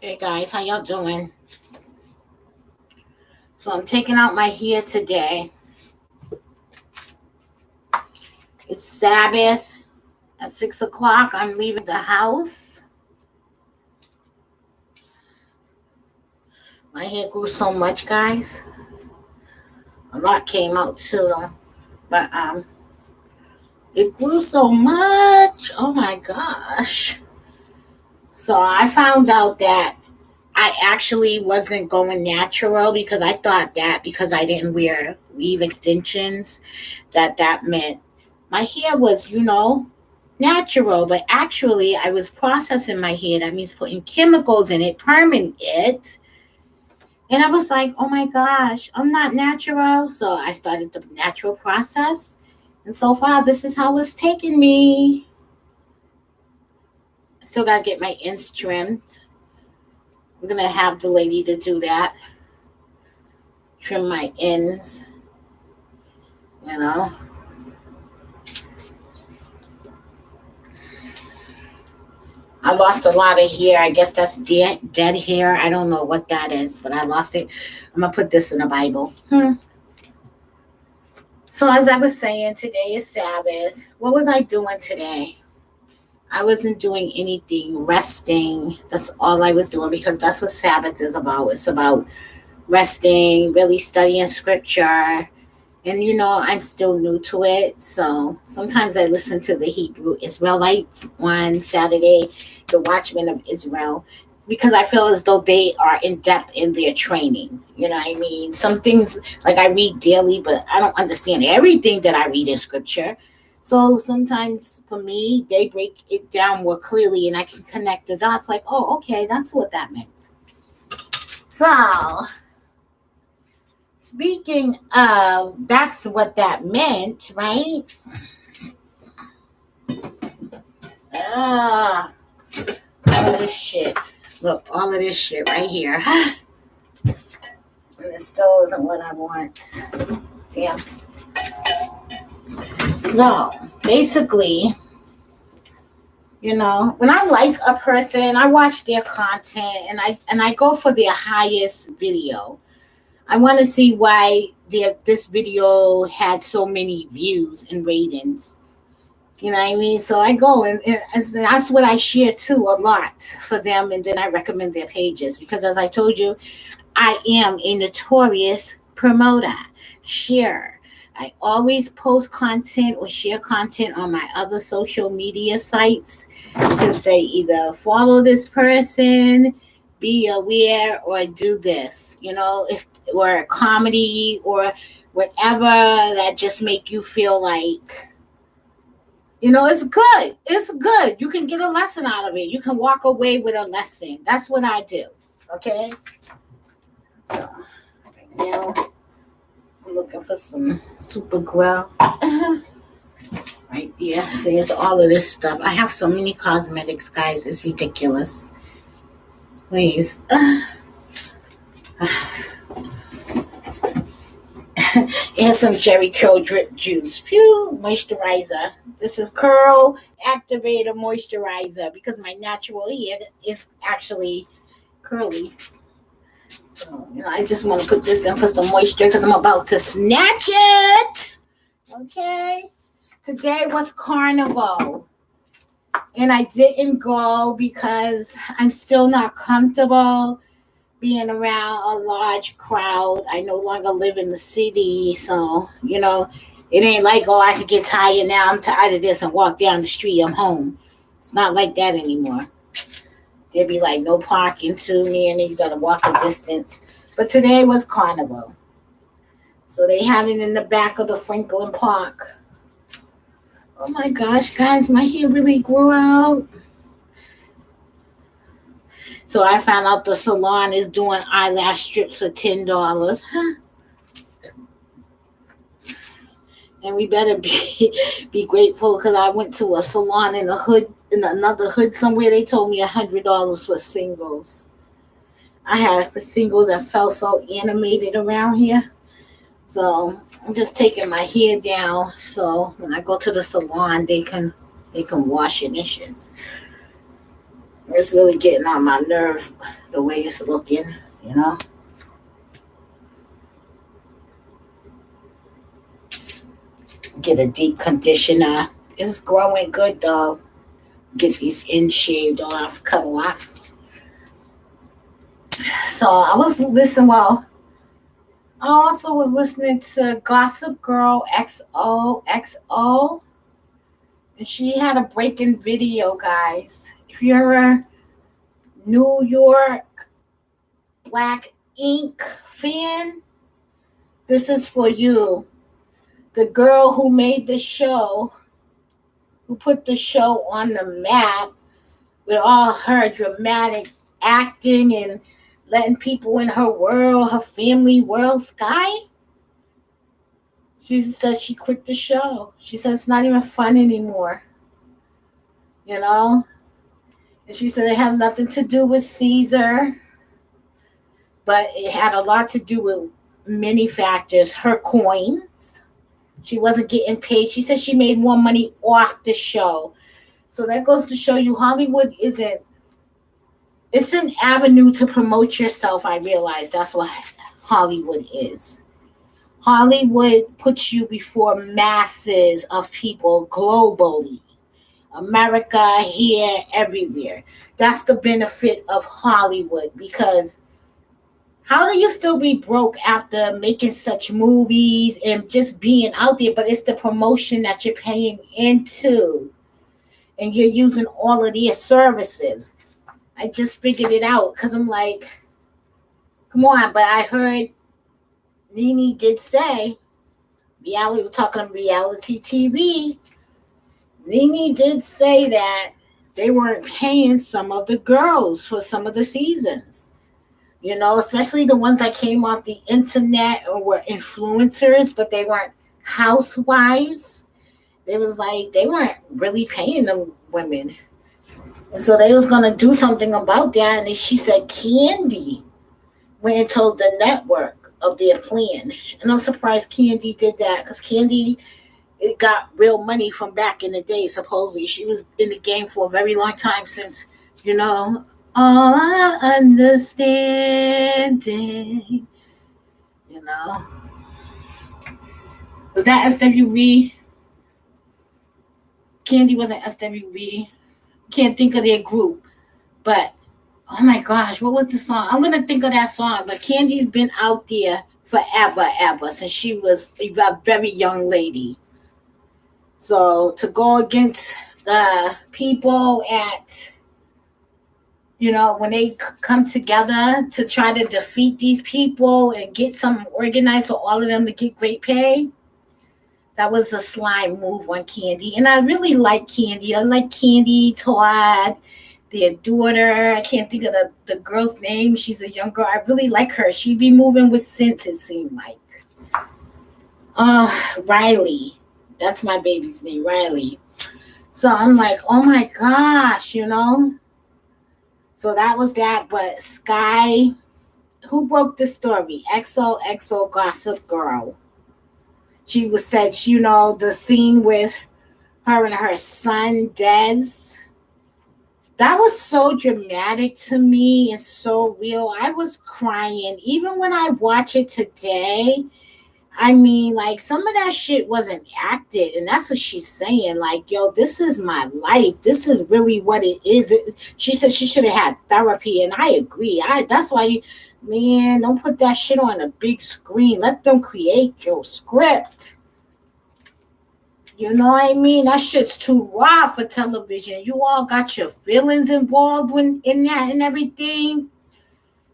Hey guys, how y'all doing? So I'm taking out my hair today. It's Sabbath at 6 o'clock. I'm leaving the house. My hair grew so much, guys. A lot came out too, though. But it grew so much. Oh my gosh. So I found out that I actually wasn't going natural because I thought that because I didn't wear weave extensions, that meant my hair was, natural. But actually, I was processing my hair. That means putting chemicals in it, perming it. And I was like, oh my gosh, I'm not natural. So I started the natural process. And so far, this is how it's taking me. I still got to get my ends trimmed. I'm going to have the lady to do that. Trim my ends, you know. I lost a lot of hair. I guess that's dead hair. I don't know what that is, but I lost it. I'm going to put this in the Bible. So as I was saying, today is Sabbath. What was I doing today? I wasn't doing anything, resting. That's all I was doing because that's what Sabbath is about. It's about resting, really studying scripture. And I'm still new to it. So sometimes I listen to the Hebrew Israelites on Saturday, the Watchmen of Israel, because I feel as though they are in depth in their training. You know what I mean? Some things like I read daily, but I don't understand everything that I read in scripture. So sometimes for me, they break it down more clearly and I can connect the dots like, oh, okay, that's what that meant. So speaking of, that's what that meant, right? All of this shit. Look, all of this shit right here. And it still isn't what I want. Damn. So, basically, when I like a person, I watch their content and I go for their highest video. I want to see why this video had so many views and ratings. You know what I mean? So I go and that's what I share too a lot for them. And then I recommend their pages because as I told you, I am a notorious promoter, sharer. I always post content or share content on my other social media sites to say either follow this person, be aware, or do this, if or comedy or whatever that just make you feel like, it's good. It's good. You can get a lesson out of it. You can walk away with a lesson. That's what I do. Okay? So, right now, I'm looking for some super grow. Right there. See, it's all of this stuff. I have so many cosmetics, guys. It's ridiculous. Please. And some Jerry Curl drip juice. Phew, moisturizer. This is Curl Activator Moisturizer because my natural hair is actually curly. So, I just want to put this in for some moisture because I'm about to snatch it. Okay. Today was Carnival. And I didn't go because I'm still not comfortable being around a large crowd. I no longer live in the city, so it ain't like, oh, I could get tired now. I'm tired of this and walk down the street. I'm home. It's not like that anymore. There'd be like no parking to me, and then you gotta walk a distance. But today was Carnival, so they had it in the back of the Franklin Park. Oh my gosh, guys, my hair really grew out. So I found out the salon is doing eyelash strips for $10. And we better be grateful because I went to a salon in another hood somewhere. They told me $100 for singles. I had for singles that felt so animated around here. So I'm just taking my hair down so when I go to the salon they can wash it and shit. It's really getting on my nerves the way it's looking, you know. Get a deep conditioner. It's growing good though. Get these ends shaved off, cut off. So I was listening. Well, I also was listening to Gossip Girl XOXO, and she had a breaking video, guys. If you're a New York Black Ink fan, this is for you. The girl who made the show, who put the show on the map with all her dramatic acting and letting people in her world, her family world, Sky. She said she quit the show. She said it's not even fun anymore. You know? And she said it had nothing to do with Caesar, but it had a lot to do with many factors. Her coins. She wasn't getting paid. She said she made more money off the show. So that goes to show you Hollywood isn't, it's an avenue to promote yourself. I realize that's what Hollywood is. Hollywood puts you before masses of people globally. America, here, everywhere. That's the benefit of Hollywood, because how do you still be broke after making such movies and just being out there? But it's the promotion that you're paying into, and you're using all of their services. I just figured it out because I'm like, come on. But I heard Nene did say, we're talking about reality TV. Nene did say that they weren't paying some of the girls for some of the seasons. You know, especially the ones that came off the internet or were influencers, but they weren't housewives. They was like, they weren't really paying them women. And so they was going to do something about that. And then she said Candy went and told the network of their plan. And I'm surprised Candy did that, because Candy, it got real money from back in the day, supposedly. She was in the game for a very long time, since, you know, all I understanding, you know. Was that SWV? Candy wasn't SWV. Can't think of their group. But, oh my gosh, what was the song? I'm going to think of that song. But Candy's been out there forever, ever, since she was a very young lady. So to go against the people at, you know, when they come together to try to defeat these people and get something organized for all of them to get great pay, that was a slime move on Candy. And I really like Candy. I like Candy, Todd, their daughter. I can't think of the girl's name. She's a young girl. I really like her. She be moving with sense, it seemed like. Riley. That's my baby's name, Riley. So I'm like, oh my gosh, you know. So that was that. But Sky, who broke the story? XOXO Gossip Girl. She was said, you know, the scene with her and her son, Dez. That was so dramatic to me and so real. I was crying. Even when I watch it today, I mean, like, some of that shit wasn't acted. And that's what she's saying. Like, yo, this is my life. This is really what it is. She said she should have had therapy. And I agree. That's why, man, don't put that shit on a big screen. Let them create your script. You know what I mean? That shit's too raw for television. You all got your feelings involved in that and everything.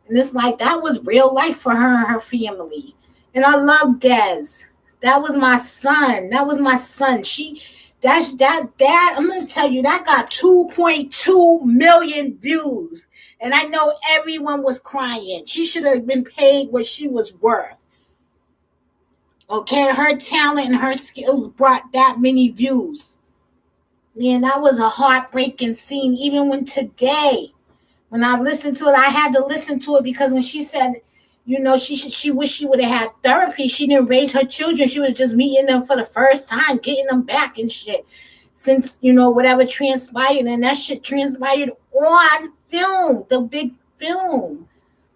And it's like, that was real life for her and her family. And I love Dez. That was my son. That was my son. That I'm gonna tell you, that got 2.2 million views. And I know everyone was crying. She should have been paid what she was worth. Okay, her talent and her skills brought that many views. Man, that was a heartbreaking scene. Even when today, when I listened to it, I had to listen to it, because when she said, you know, she wished she would have had therapy. She didn't raise her children. She was just meeting them for the first time, getting them back and shit. Since, you know, whatever transpired, and that shit transpired on film, the big film.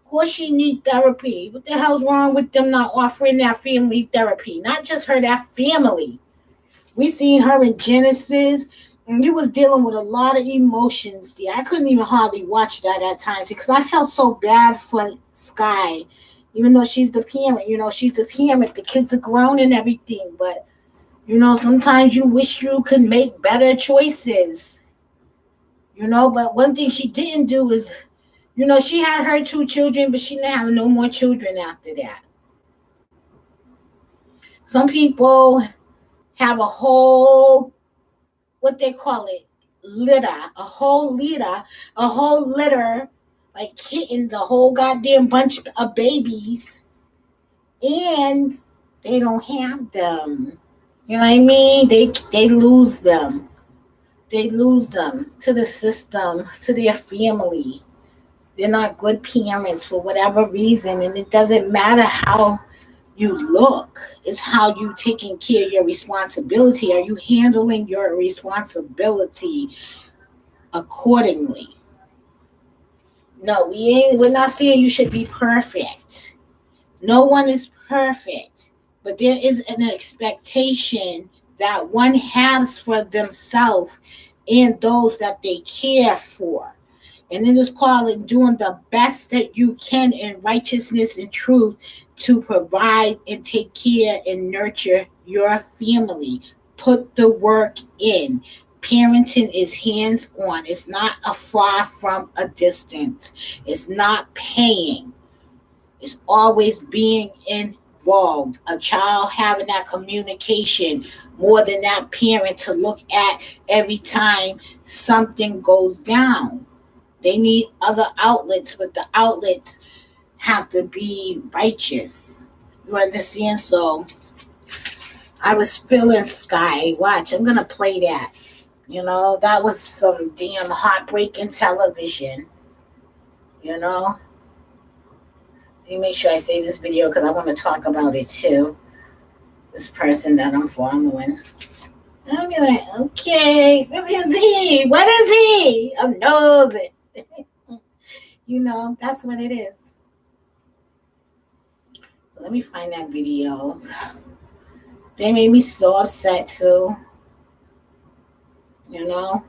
Of course she need therapy. What the hell's wrong with them not offering that family therapy? Not just her, that family. We seen her in Genesis, and you was dealing with a lot of emotions there. I couldn't even hardly watch that at times because I felt so bad for Sky. Even though she's the parent, she's the parent. The kids are grown and everything, but sometimes you wish you could make better choices. But one thing she didn't do is, she had her 2 children, but she didn't have no more children after that. Some people have a whole, what they call it, a whole litter, like kittens, a whole goddamn bunch of babies, and they don't have them. You know what I mean? They lose them. They lose them to the system, to their family. They're not good parents for whatever reason, and it doesn't matter how you look. It's how you taking care of your responsibility. Are you handling your responsibility accordingly? No, we're not saying you should be perfect. No one is perfect, but there is an expectation that one has for themselves and those that they care for. And it is called doing the best that you can in righteousness and truth to provide and take care and nurture your family. Put the work in. Parenting is hands on. It's not a far from a distance. It's not paying. It's always being involved. A child having that communication more than that parent to look at every time something goes down. They need other outlets, but the outlets have to be righteous. You understand? So I was feeling Sky. Watch, I'm going to play that. That was some damn heartbreaking television. Let me make sure I say this video because I want to talk about it too. This person that I'm following. I'll be like, okay, what is he? What is he? I'm nosing. That's what it is. So let me find that video. They made me so upset too. Go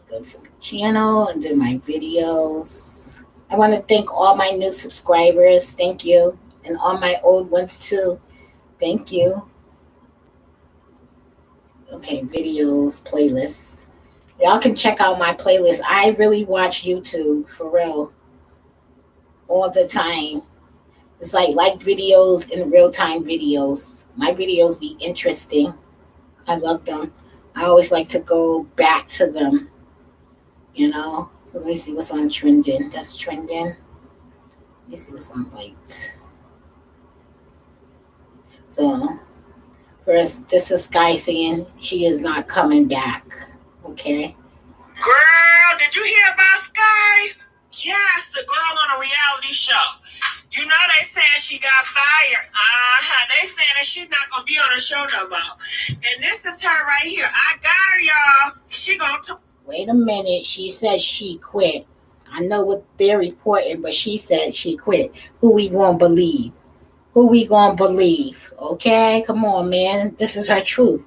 to my channel and do my videos. I want to thank all my new subscribers. Thank you. And all my old ones too. Thank you. Okay, videos, playlists. Y'all can check out my playlist. I really watch YouTube for real all the time. It's like videos and real-time videos. My videos be interesting. I love them. I always like to go back to them. So let me see what's on trending. That's trending. Let me see what's on light. So first, this is Sky saying she is not coming back. Okay. Girl, did you hear about Sky? Yes, a girl on a reality show. You know they saying she got fired. They saying that she's not gonna be on the show no more. And this is her right here. I got her, y'all. She gonna wait a minute. She said she quit. I know what they're reporting, but she said she quit. Who we gonna believe? Who we gonna believe? Okay, come on, man. This is her truth.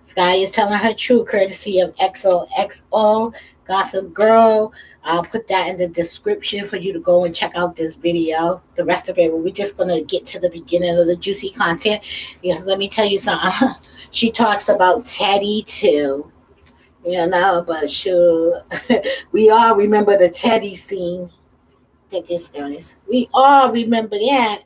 Sky is telling her truth, courtesy of XOXO, Gossip Girl. I'll put that in the description for you to go and check out this video. The rest of it, we're just going to get to the beginning of the juicy content. Because let me tell you something. She talks about Teddy too. But sure. We all remember the Teddy scene. Look at this, guys. We all remember that.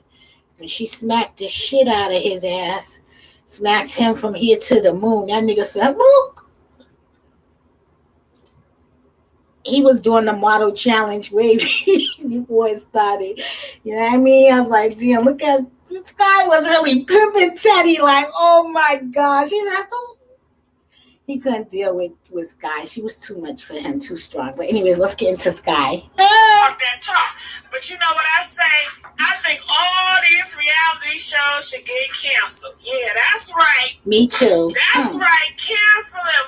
When she smacked the shit out of his ass. Smacked him from here to the moon. That nigga said, look. He was doing the model challenge way before it started. You know what I mean? I was like, damn, look at this guy was really pimping Teddy. Like, oh my gosh. He's like, oh. He couldn't deal with Sky. She was too much for him, too strong. But anyways, let's get into Sky. that talk. But you know what I say? I think all these reality shows should get canceled. Yeah, that's right. Me too. That's right. Cancel them.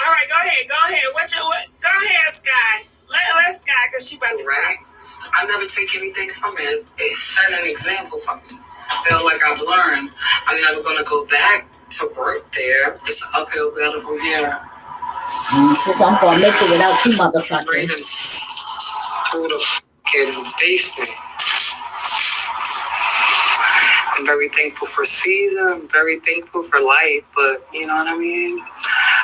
All right, go ahead. Go ahead, Sky. she about to right. I never take anything from it. It set an example for me. I feel like I've learned. I'm never gonna go back to work there. It's an uphill battle from here. Since I'm gonna make it without you motherfuckers. Through the fucking basement. I'm very thankful for season. I'm very thankful for life. But you know what I mean?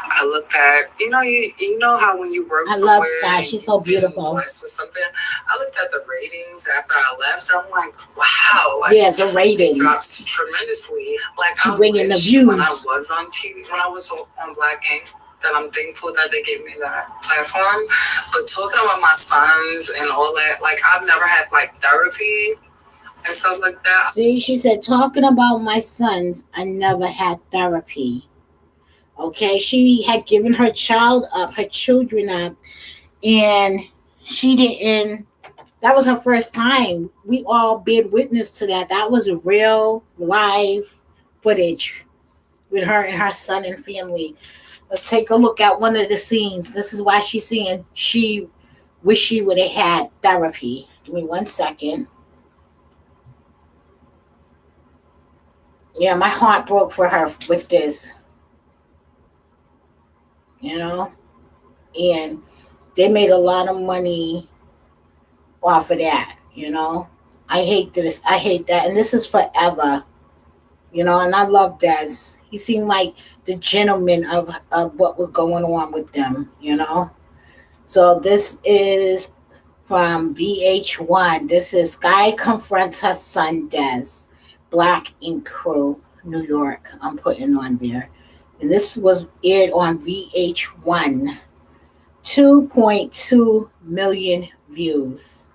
I looked at, you know how when you work I somewhere, love Sky. She's so beautiful. Blessed with something. I looked at the ratings after I left. I'm like, wow. Like, yeah, the ratings dropped tremendously. Like, she bringing the views. When I was on TV, when I was on Black Ink, that I'm thankful that they gave me that platform. But talking about my sons and all that, like, I've never had like therapy and stuff like that. See, she said, talking about my sons, I never had therapy. Okay, she had given her child up, her children up, and she didn't. That was her first time. We all bear witness to that. That was a real live footage with her and her son and family. Let's take a look at one of the scenes. This is why she's saying she wish she would have had therapy. Give me 1 second. Yeah, my heart broke for her with this. You know, and they made a lot of money off of that. You know, I hate this. I hate that, and this is forever. You know, and I love Des. He seemed like the gentleman of what was going on with them. You know, so this is from VH1. This is Sky confronts her son Des. Black Ink Crew, New York. I'm putting on there. And this was aired on VH1. 2.2 million views.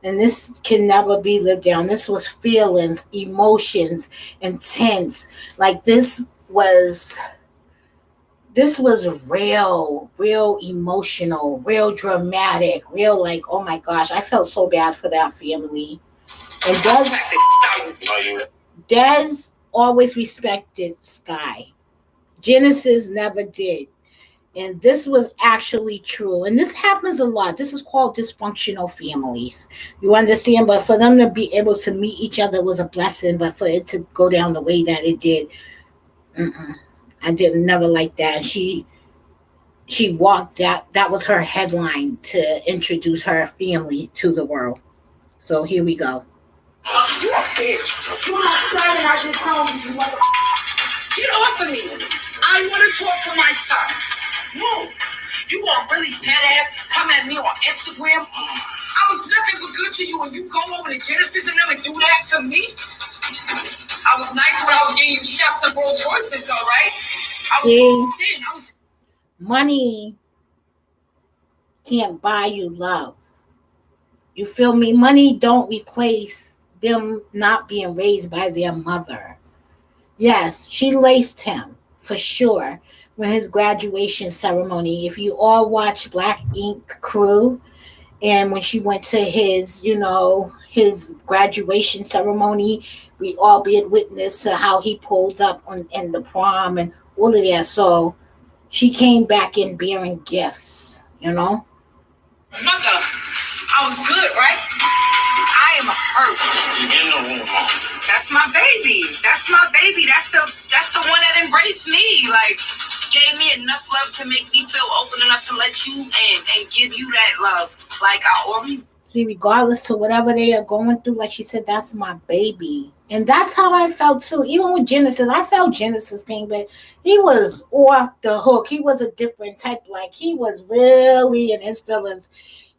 And this can never be lived down. This was feelings, emotions, intense. Like this was real emotional, real dramatic, real like, oh my gosh, I felt so bad for that family. And Des always respected Sky. Genesis never did. And this was actually true. And this happens a lot. This is called dysfunctional families. You understand? But for them to be able to meet each other was a blessing. But for it to go down the way that it did, I didn't never like that. And she walked that. That was her headline to introduce her family to the world. So here we go. You a bitch. You upset and I just told you. Get off of me. I want to talk to my son. Move. You gonna really dead ass come at me on Instagram? I was nothing but good to you and you go over to Genesis and them and do that to me? I was nice when I was getting you chefs and Rolls Royces though, right? Money can't buy you love. You feel me? Money don't replace them not being raised by their mother. Yes, she laced him for sure with his graduation ceremony. If you all watch Black Ink Crew, and when she went to his, his graduation ceremony, we all be witness to how he pulled up in the prom and all of that. So she came back in bearing gifts, Mother, I was good, right? I am hurt. In the room, Mom. That's my baby. That's my baby. That's the one that embraced me. Like, gave me enough love to make me feel open enough to let you in and give you that love. Like, I already... See, regardless to whatever they are going through, like she said, that's my baby. And that's how I felt too. Even with Genesis, I felt Genesis pain, but he was off the hook. He was a different type. Like, he was really in his feelings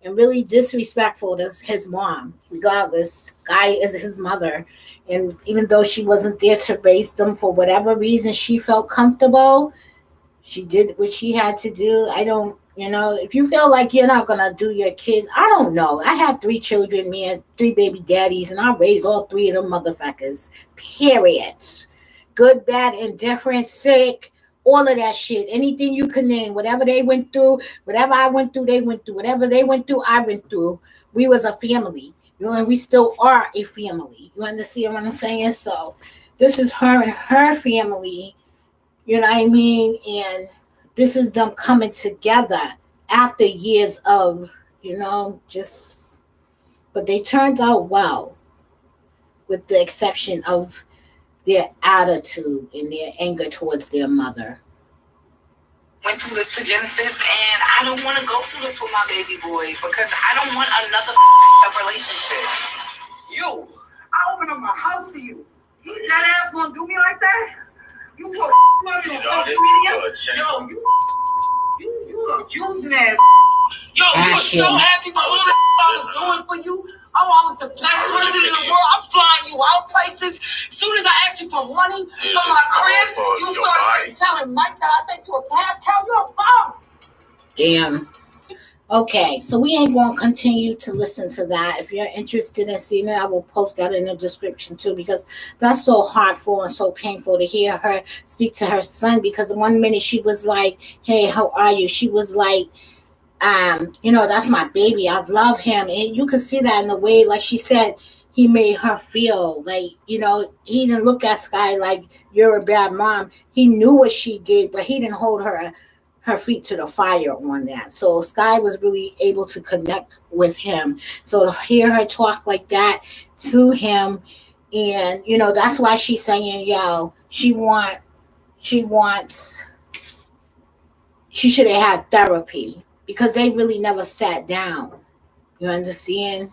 and really disrespectful to his mom. Regardless, Guy is his mother. And even though she wasn't there to raise them, for whatever reason she felt comfortable, she did what she had to do. I don't, if you feel like you're not going to do your kids, I don't know. I had 3 children, me and 3 baby daddies, and I raised all 3 of them motherfuckers. Period. Good, bad, indifferent, sick, all of that shit. Anything you can name. Whatever they went through, whatever I went through, they went through. Whatever they went through, I went through. We was a family. And we still are a family. You understand what I'm saying? So this is her and her family. You know what I mean? And this is them coming together after years of just, but they turned out well, with the exception of their attitude and their anger towards their mother. Went through this for Genesis, and I don't want to go through this with my baby boy because I don't want another relationship. You, I open up my house to you. That ass gonna do me like that? You told me on social media? Yo, you a using ass. Yo, you was so happy with all the I was doing for you. Oh, I was the best person in the world. I'm flying you out places. As soon as I asked you for money for my crib, you started telling Mike that I think you a cash cow. You're a bum. Damn. Okay, so we ain't going to continue to listen to that. If you're interested in seeing it, I will post that in the description too, because that's so heartful and so painful to hear her speak to her son. Because one minute she was like, hey, how are you? She was like, that's my baby. I love him. And you could see that in the way, like she said, he made her feel like, he didn't look at Sky like you're a bad mom. He knew what she did, but he didn't hold her feet to the fire on that. So Sky was really able to connect with him. So to hear her talk like that to him, and that's why she's saying, she should have had therapy, because they really never sat down. You understand?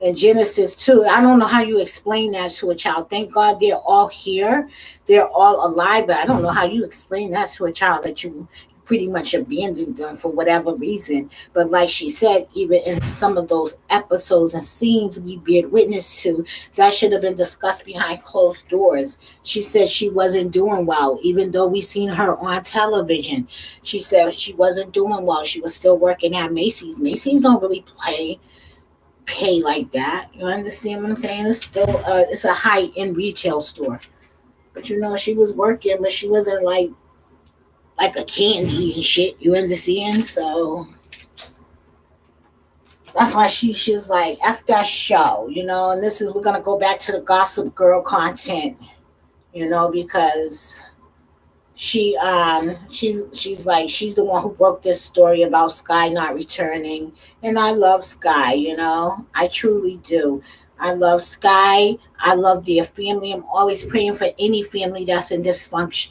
And Genesis too. I don't know how you explain that to a child. Thank God they're all here. They're all alive, but I don't know how you explain that to a child, that you pretty much abandoned them for whatever reason. But like she said, even in some of those episodes and scenes we bear witness to, that should have been discussed behind closed doors. She said she wasn't doing well, even though we seen her on television. She said she wasn't doing well. She was still working at Macy's. Macy's don't really pay like that. You understand what I'm saying? It's still it's a high-end retail store. But she was working, but she wasn't like a candy and shit. You understand? So that's why she's like, F that show, and we're gonna go back to the Gossip Girl content, because she's like, she's the one who broke this story about Sky not returning. And I love Sky, I truly do. I love Sky. I love their family. I'm always praying for any family that's in dysfunction,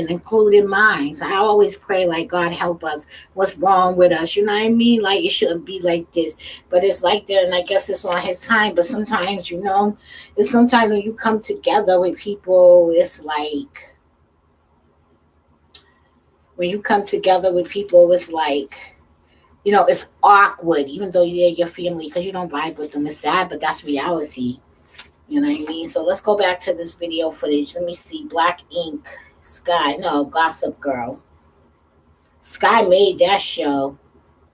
including mine. So I always pray, like, God help us. What's wrong with us? You know what I mean? Like, it shouldn't be like this, but it's like that, and I guess it's on His time. But sometimes, it's sometimes when you come together with people, it's like it's awkward, even though they're your family, because you don't vibe with them. It's sad, but that's reality. You know what I mean? So let's go back to this video footage. Let me see. Black Ink, Sky. No, Gossip Girl. Sky made that show.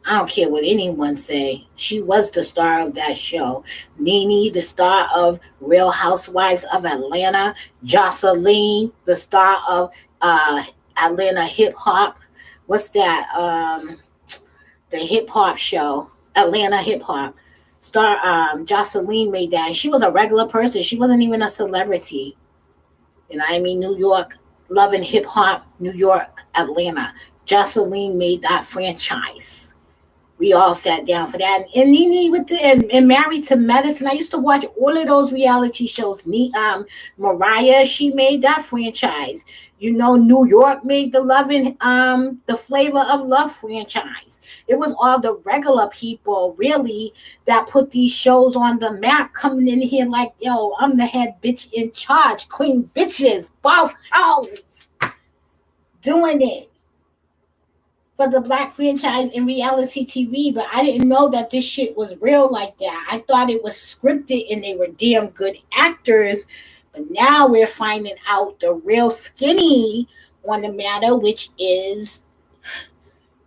I don't care what anyone say. She was the star of that show. Nene, the star of Real Housewives of Atlanta. Jocelyn, the star of Atlanta Hip Hop. What's that? The hip hop show. Atlanta Hip Hop. Jocelyn made that. She was a regular person. She wasn't even a celebrity. You know what I mean? New York, loving hip hop, New York, Atlanta. Jocelyn made that franchise. We all sat down for that. And Nene and Married to Medicine. I used to watch all of those reality shows. Mariah, she made that franchise. New York made the Flavor of Love franchise. It was all the regular people, really, that put these shows on the map, coming in here like, yo, I'm the head bitch in charge. Queen bitches, boss hoes, doing it for the Black franchise in reality TV. But I didn't know that this shit was real like that. I thought it was scripted and they were damn good actors. But now we're finding out the real skinny on the matter, which is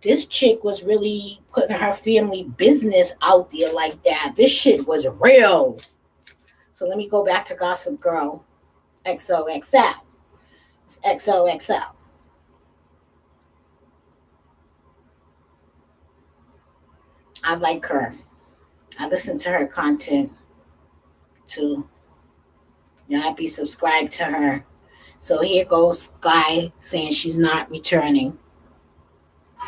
this chick was really putting her family business out there like that. This shit was real. So let me go back to Gossip Girl. XOXO. It's XOXO. I like her. I listen to her content too. I'd be subscribed to her. So here goes Sky saying she's not returning.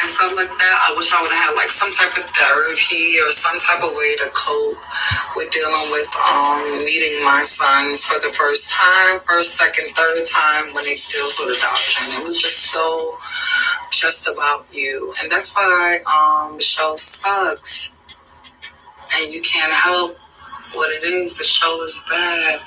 and stuff like that. I wish I would have had like some type of therapy or some type of way to cope with dealing with meeting my sons for the first time, first, second, third time when it deals with adoption. It was just about you, and that's why the show sucks, and you can't help what it is. The show is bad.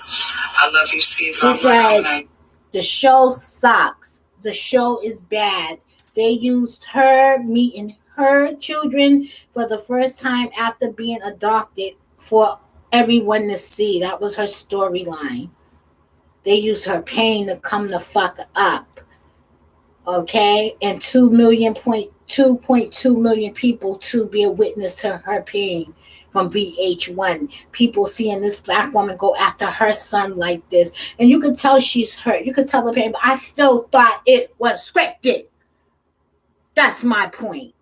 I love you, Caesar. She said, the show sucks. The show is bad. They used her meeting her children for the first time after being adopted for everyone to see. That was her storyline. They used her pain to come the fuck up. Okay? And 2.2 million people to be a witness to her pain from VH1. People seeing this black woman go after her son like this. And you could tell she's hurt. You could tell the pain, but I still thought it was scripted. That's my point.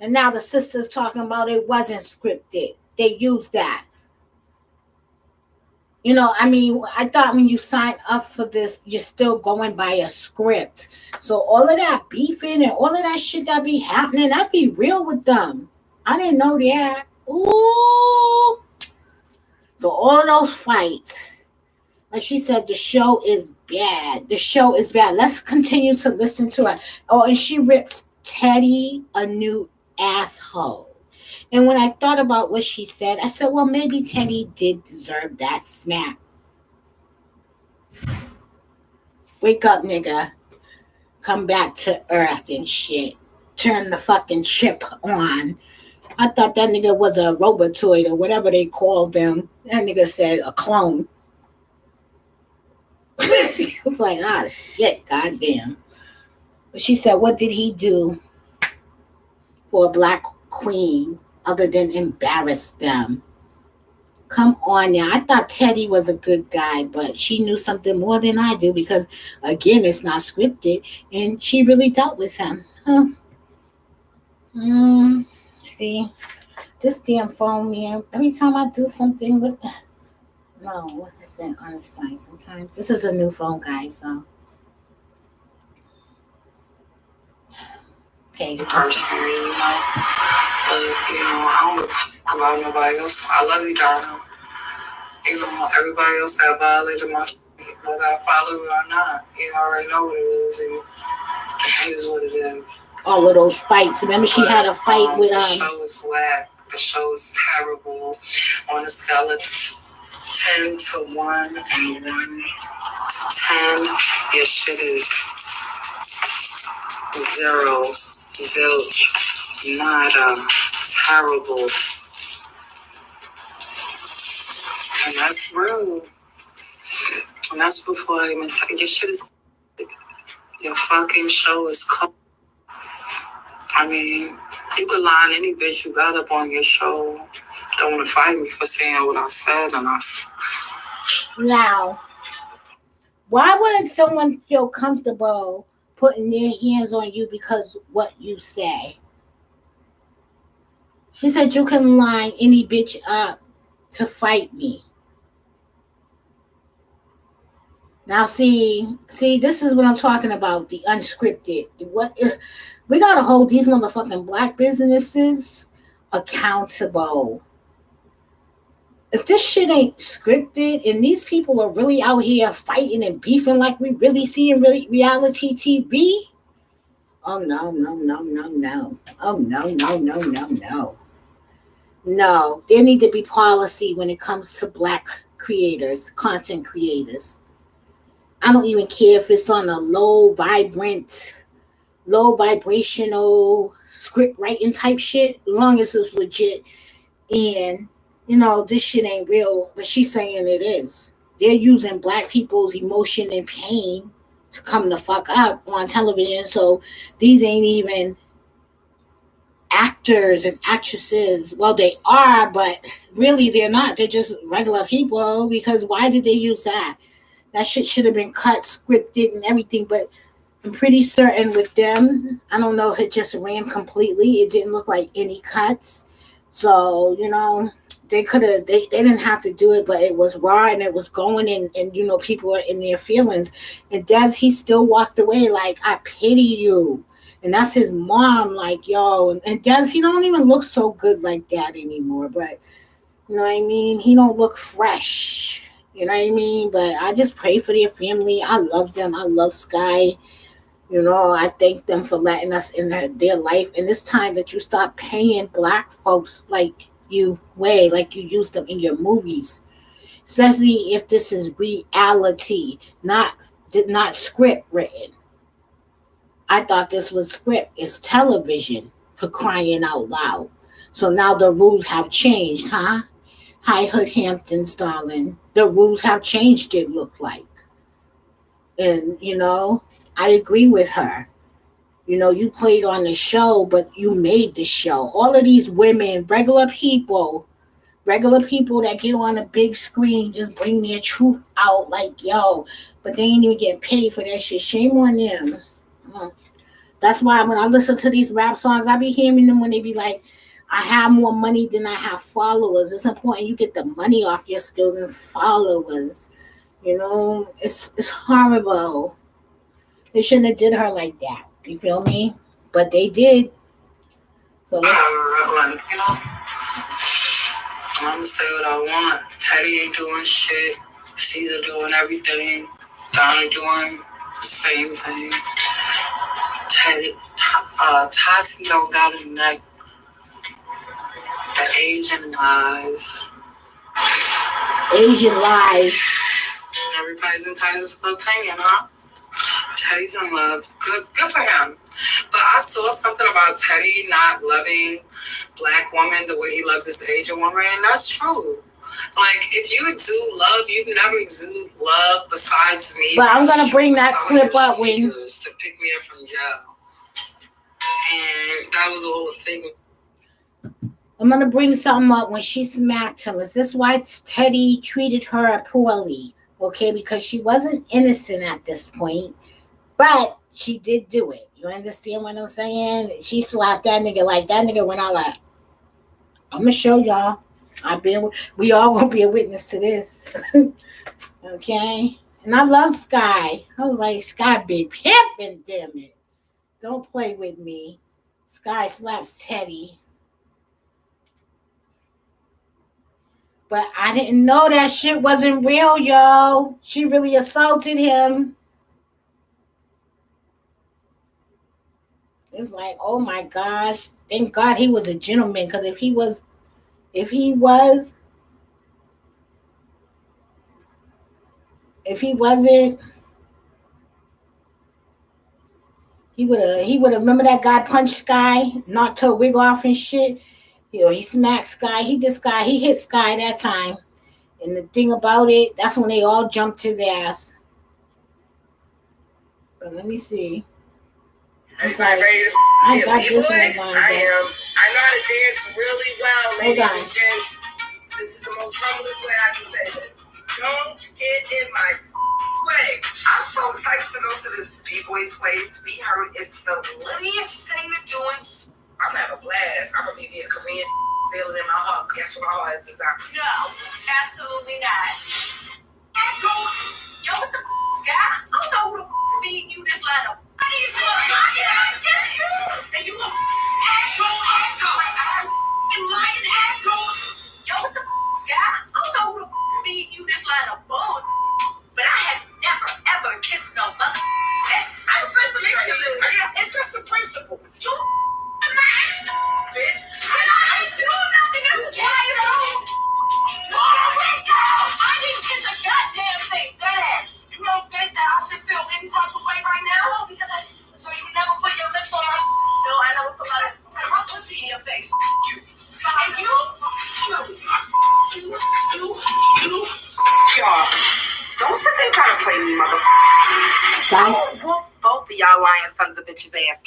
And now the sister's talking about it wasn't scripted. They used that. You know, I mean, I thought when you sign up for this, you're still going by a script. So all of that beefing and all of that shit that be happening, that be real with them. I didn't know that. Ooh. So all of those fights, like she said, the show is bad. The show is bad. Let's continue to listen to her. Oh, and she rips Teddy a new asshole. And when I thought about what she said, I said, well, maybe Teddy did deserve that smack. Wake up, nigga. Come back to earth and shit. Turn the fucking chip on. I thought that nigga was a robotoid or whatever they called them. That nigga said a clone. She was like, ah, shit, goddamn. But she said, what did he do for a black queen other than embarrass them? Come on now. I thought Teddy was a good guy, but she knew something more than I do because, again, it's not scripted, and she really dealt with him. Huh? See, this damn phone, man, every time I do something with... No, what is it on the side sometimes? This is a new phone, guys, so... Okay. Personally, I don't give a fuck about nobody else. I love you, Donna. Everybody else that violated my shit, whether I follow it or not, I already know what it is, and it is what it is. All of those fights. Remember, she had a fight with The show is whack. The show is terrible. On a scale of 10 to 1 and 1 to 10, your shit is 0, zilch, nada, terrible. And that's real. And that's before I even say your shit is. Your fucking show is cold. I mean, you could line any bitch you got up on your show. Don't want to fight me for saying what I said, and Now, why would someone feel comfortable putting their hands on you because what you say? She said you can line any bitch up to fight me. Now, see, this is what I'm talking about, the unscripted. We got to hold these motherfucking black businesses accountable. If this shit ain't scripted and these people are really out here fighting and beefing like we really see in reality TV, oh, no. Oh, no. No, there need to be policy when it comes to black creators, content creators. I don't even care if it's on a low vibrational script writing type shit, as long as it's legit. And, this shit ain't real, but she's saying it is. They're using black people's emotion and pain to come the fuck up on television. So these ain't even actors and actresses. Well, they are, but really they're not. They're just regular people, because why did they use that? That shit should have been cut, scripted, and everything. But I'm pretty certain with them, I don't know if it just ran completely. It didn't look like any cuts. So, they could have, they didn't have to do it, but it was raw and it was going, and people are in their feelings. And Des, he still walked away like, I pity you. And that's his mom, like, yo, and Des, he don't even look so good like that anymore. But you know what I mean? He don't look fresh. You know what I mean? But I just pray for their family. I love them. I love Sky. You know, I thank them for letting us in their life. And it's time that you stop paying black folks like you use them in your movies. Especially if this is reality, not script written. I thought this was script. It's television, for crying out loud. So now the rules have changed, huh? Hi, Hood Hamptons, darling. The rules have changed, it looked like. And, I agree with her. You played on the show, but you made the show. All of these women, regular people that get on a big screen, just bring their truth out like, yo, but they ain't even getting paid for that shit. Shame on them. Mm. That's why when I listen to these rap songs, I be hearing them when they be like, I have more money than I have followers. It's important you get the money off your skill than followers. It's horrible. They shouldn't have did her like that. You feel me? But they did. So let's. I'm gonna say what I want. Teddy ain't doing shit. Caesar doing everything. Donna doing the same thing. Tati don't got a neck. The Asian lies. Asian lies. Everybody's entitled to an opinion, huh? Teddy's in love. Good for him. But I saw something about Teddy not loving black women the way he loves this Asian woman, and that's true. Like, if you exude love, you never exude love besides me. But I'm gonna bring that clip up when to pick me up from jail, and that was all a thing. I'm gonna bring something up when she smacked him. Is this why Teddy treated her poorly? Okay, because she wasn't innocent at this point, but she did do it. You understand what I'm saying? She slapped that nigga like that nigga went out like, I'm gonna show y'all. We all gonna be a witness to this. Okay? And I love Sky. I was like, Sky big pimpin', damn it. Don't play with me. Sky slaps Teddy. But I didn't know that shit wasn't real, yo. She really assaulted him. It's like, oh my gosh. Thank God he was a gentleman. Because if he wasn't, he would have remember that guy punched Sky, knocked her wig off and shit. He smacked Sky. He hit Sky that time. And the thing about it, that's when they all jumped his ass. But let me see. I'm sorry. I got this in my mind. I am. I know how to dance really well, ladies and gents. This is the most humblest way I can say this. Don't get in my way. I'm so excited to go to this B-boy place. We heard it's the least thing to do. I'm having a blast. I'm gonna be there Korean feeling in my heart. Guess what my heart is designed? No, absolutely not. So, yo, what the Sky? I don't know who the feed you this line of. And you look asshole. Like I'm lying asshole. Yo, what the Sky? I don't know who the feed you this line of bull. But I have never ever kissed no mother. I'm it's just a principle. You my ex, bitch. I ain't doing nothing to you. I didn't kiss a goddamn thing. That ass. You don't think that I should feel any type of way right now? So you never put your lips on my. No, I never put my pussy in your face. And you. Y'all. Don't sit there trying to play me, mother. Whoop both of y'all lying sons of bitches ass.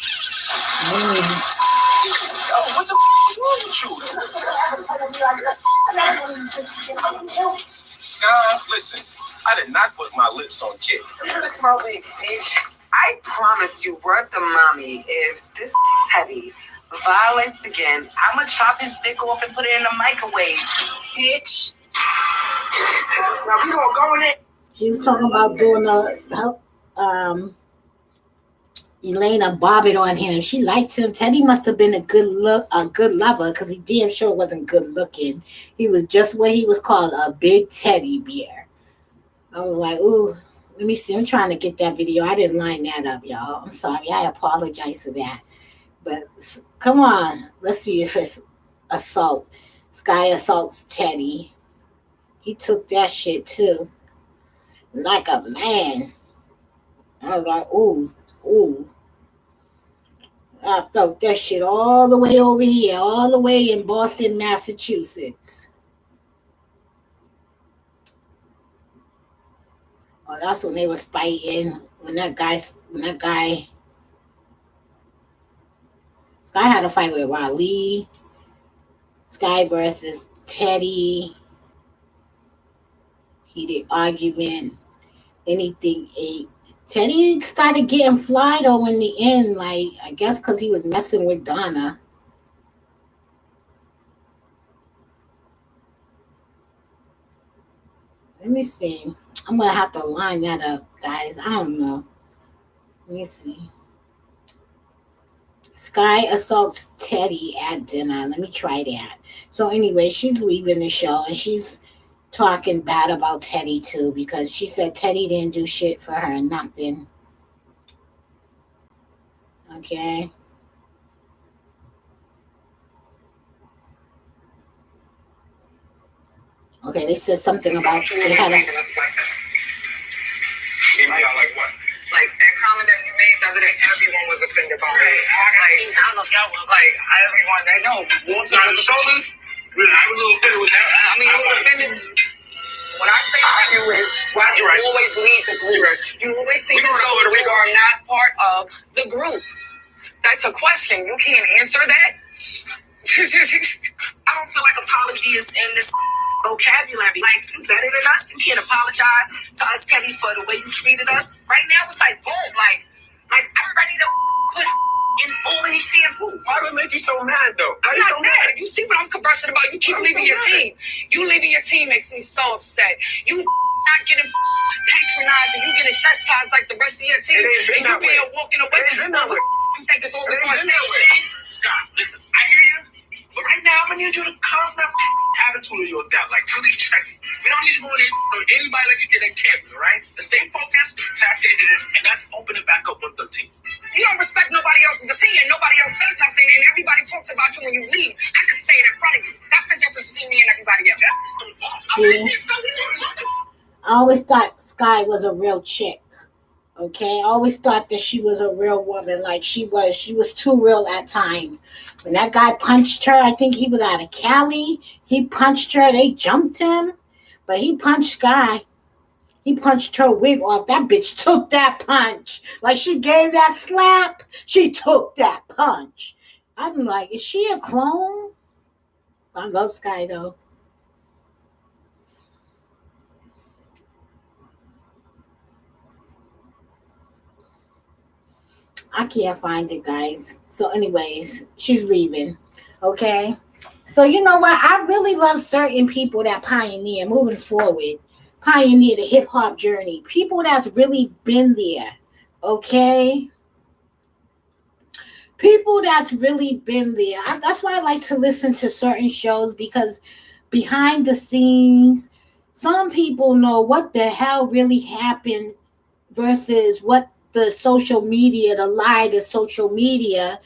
Yo, what the is wrong with you? Sky, listen, I did not put my lips on Kit. That's my big bitch. I promise you, word to mommy, if this Teddy violates again, I'm gonna chop his dick off and put it in the microwave, bitch. Now we gonna go in it. She was talking about doing Elena bobbed on him. She liked him. Teddy must have been a good lover, because he damn sure wasn't good looking. He was just what he was called, a big teddy bear. I was like, ooh, let me see. I'm trying to get that video. I didn't line that up, y'all. I'm sorry. I apologize for that. But come on, let's see if it's assault. Sky assaults Teddy. He took that shit too, like a man. I was like, ooh, ooh. I felt that shit all the way over here, all the way in Boston, Massachusetts. Oh, that's when they was fighting. When that guy, Sky had a fight with Raleigh. Sky versus Teddy. Heated argument. Anything ate. Teddy started getting fly though in the end, like I guess because he was messing with Donna. Let me see. I'm gonna have to line that up, guys. I don't know. Let me see. Sky assaults Teddy at dinner. Let me try that. So anyway, she's leaving the show and she's talking bad about Teddy too because she said Teddy didn't do shit for her, nothing. Okay. Okay, they said something about they had a. Like what? Like that comment that you made the other day, everyone was offended by it. Like, I don't know if y'all was like, everyone, they know. Walter on the shoulders? I was a little offended with that. I mean, you were offended. What I say to you is, why do you always lead the group? You always seem as though you are not part of the group. That's a question. You can't answer that. I don't feel like apology is in this vocabulary. Like, you better than us. You can't apologize to us, Teddy, for the way you treated us. Right now, it's like, boom, like I'm ready to put in all his shampoo. Why do it make you so mad, though? Why are you so mad? You see what I'm conversing about? You keep leaving your team. You leaving your team makes me so upset. You not getting patronized and you getting chastised like the rest of your team. And you being walking away. You think it's over going to Scott, listen, I hear you. But right now, I'm going to need you to calm that attitude of yours down. Like, really check it. We don't need to go in on anybody like you did in camping, all right? Let's stay focused, task at hand, and that's open it back up 113. You don't respect nobody else's opinion. Nobody else says nothing, and everybody talks about you when you leave. I just say it in front of you. That's the difference between me and everybody else. I always thought Sky was a real chick. Okay, I always thought that she was a real woman, like she was too real at times. When that guy punched her, I think he was out of Cali. He punched her, they jumped him, but he punched Sky. He punched her wig off. That bitch took that punch. Like she gave that slap, she took that punch. I'm like, is she a clone? I love Sky though. I can't find it, guys. So, anyways, she's leaving. Okay. So, you know what? I really love certain people that pioneer moving forward, pioneer the hip hop journey. People that's really been there. Okay. People that's really been there. That's why I like to listen to certain shows because behind the scenes, some people know what the hell really happened versus what the social media, the lie that social media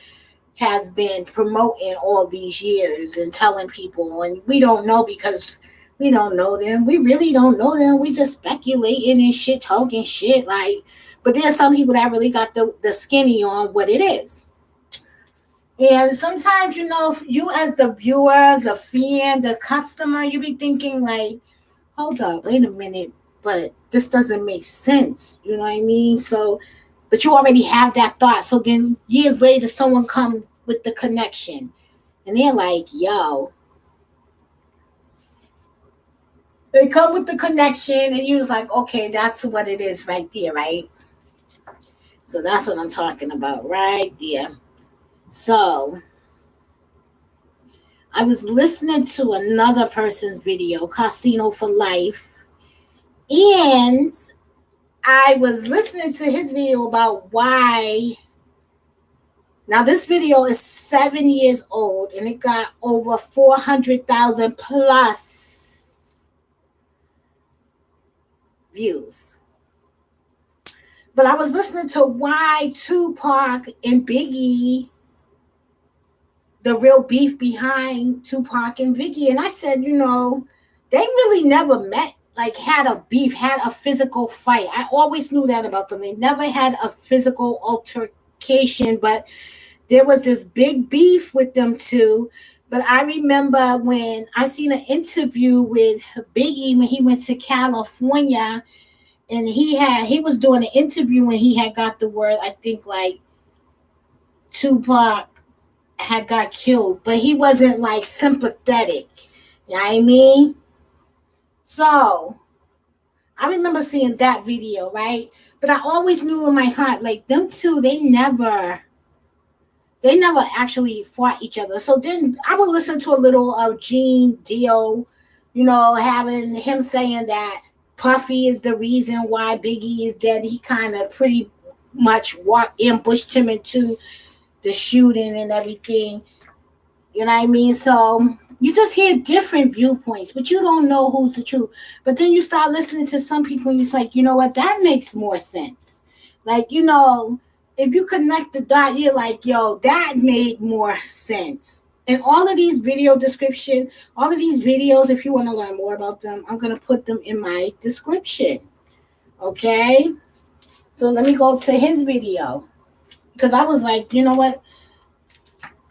has been promoting all these years and telling people. And we don't know because we don't know them. We really don't know them. We just speculating and shit, talking shit. Like, but there's some people that really got the skinny on what it is. And sometimes, you know, you as the viewer, the fan, the customer, you be thinking like, hold up, wait a minute, but this doesn't make sense. You know what I mean? So, but you already have that thought. So then years later, someone come with the connection and they're like, yo, they come with the connection and you was like, okay, that's what it is right there, right? So that's what I'm talking about right there. So I was listening to another person's video, Casino for Life, and I was listening to his video about why Now this video is 7 years old and it got over 400,000 plus views. But I was listening to why Tupac and Biggie, the real beef behind Tupac and Biggie, and I said, you know, they really never met, like had a beef, had a physical fight. I always knew that about them. They never had a physical altercation, but there was this big beef with them two. But I remember when I seen an interview with Biggie when he went to California, and he was doing an interview when he had got the word, I think like Tupac had got killed, but he wasn't like sympathetic. You know what I mean? So I remember seeing that video, right? But I always knew in my heart, like them two, they never actually fought each other. So then I would listen to a little of Gene Deal, you know, having him saying that Puffy is the reason why Biggie is dead. He kind of pretty much ambushed him into the shooting and everything. You know what I mean? So you just hear different viewpoints, but you don't know who's the truth. But then you start listening to some people and it's like, you know what, that makes more sense. Like, you know, if you connect the dot, you're like, yo, that made more sense. And all of these video description, all of these videos, if you want to learn more about them, I'm going to put them in my description. Okay? So let me go to his video. Because I was like, you know what?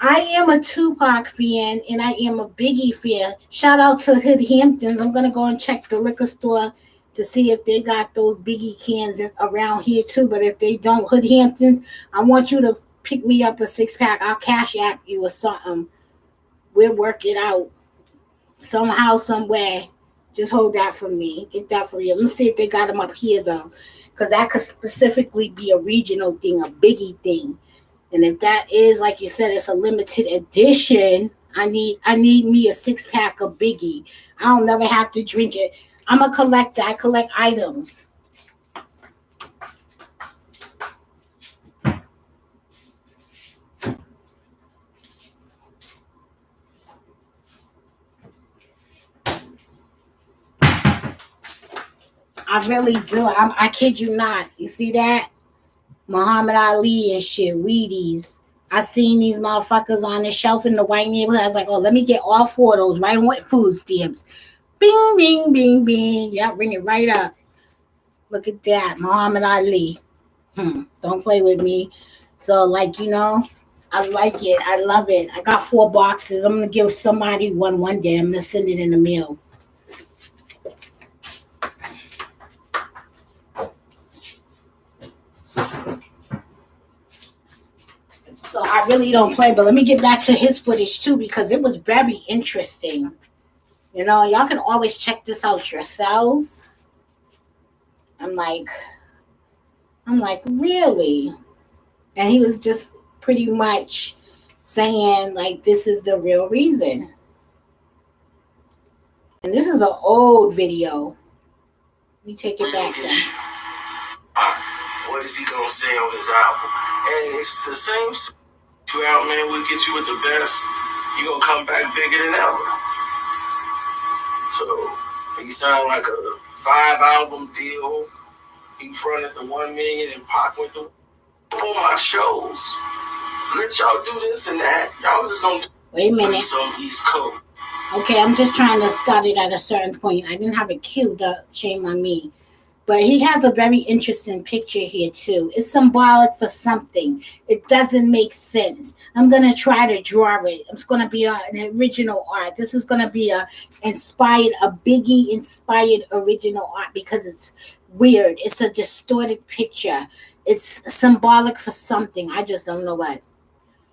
I am a Tupac fan and I am a Biggie fan. Shout out to Hood Hamptons. I'm going to go and check the liquor store to see if they got those Biggie cans around here too. But if they don't, Hood Hamptons, I want you to pick me up a 6-pack. I'll cash app you or something. We'll work it out somehow, some way. Just hold that for me. Get that for you. Let me see if they got them up here though, because that could specifically be a regional thing, a Biggie thing. And if that is, like you said, it's a limited edition, I need me a 6-pack of Biggie. I don't never have to drink it. I'm a collector. I collect items. I really do. I kid you not. You see that? Muhammad Ali and shit, Wheaties. I seen these motherfuckers on the shelf in the white neighborhood. I was like, oh, let me get all 4 of those right on with food stamps. Bing, bing, bing, bing. Yeah, bring it right up. Look at that. Muhammad Ali. Don't play with me. So, like, you know, I like it. I love it. I got 4 boxes. I'm going to give somebody one day. I'm going to send it in the mail. So I really don't play, but let me get back to his footage too, because it was very interesting. You know, y'all can always check this out yourselves. I'm like, really? And he was just pretty much saying, like, this is the real reason. And this is an old video. Let me take it back some. What is he gonna say on his album? And it's the same. You out, man. We'll get you with the best. You gonna come back bigger than ever. So he signed like a 5-album deal. He fronted the 1 million and Pac went to for my shows. Let y'all do this and that. Y'all just gonna wait a minute. Some East Coast. Okay, I'm just trying to start it at a certain point. I didn't have it queued up. Shame on me. But he has a very interesting picture here too. It's symbolic for something. It doesn't make sense. I'm going to try to draw it. It's going to be an original art. This is going to be a Biggie inspired original art because it's weird. It's a distorted picture. It's symbolic for something. I just don't know what.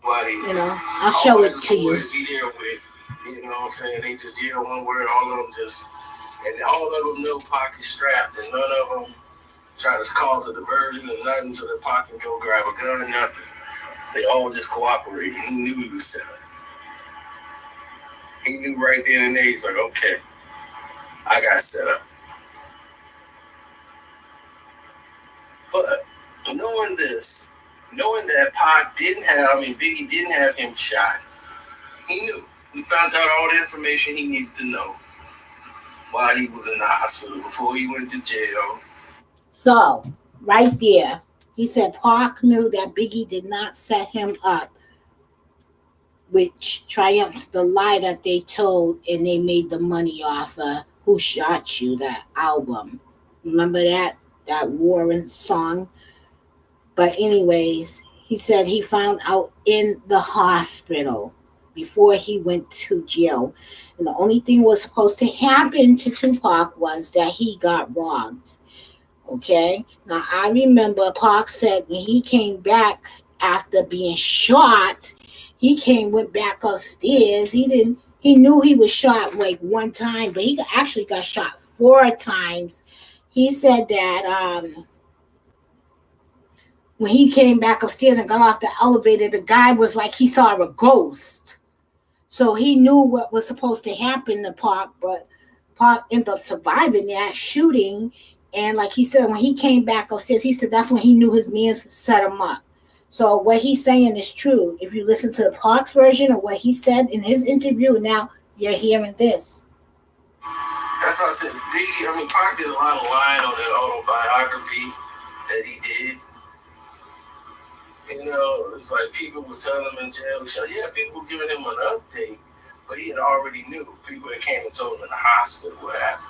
You know, I'll show it to you. You know what I'm saying? They just hear one word, all of them just... And all of them know Pac is strapped, and none of them try to cause a diversion or nothing so that Pac can go grab a gun or nothing. They all just cooperated. He knew he was set up. He knew right then and there, he's like, okay, I got set up. But knowing this, knowing that Biggie didn't have him shot, he knew. He found out all the information he needed to know while he was in the hospital before he went to jail. So, right there, he said Pac knew that Biggie did not set him up, which triumphs the lie that they told, and they made the money off of Who Shot You, that album. Remember that Warren song? But anyways, he said he found out in the hospital before he went to jail. And the only thing was supposed to happen to Tupac was that he got robbed. Okay? Now I remember Pac said when he came back after being shot, went back upstairs. He knew he was shot like one time, but he actually got shot 4 times. He said that when he came back upstairs and got off the elevator, the guy was like he saw a ghost. So he knew what was supposed to happen to Pac, but Pac ended up surviving that shooting. And like he said, when he came back upstairs, he said that's when he knew his man set him up. So what he's saying is true. If you listen to Pac's version of what he said in his interview, now you're hearing this. That's why I said Pac did a lot of lying on that autobiography that he did. It's like people was telling him in jail, people were giving him an update, but he had already knew. People that came and told him in the hospital what happened.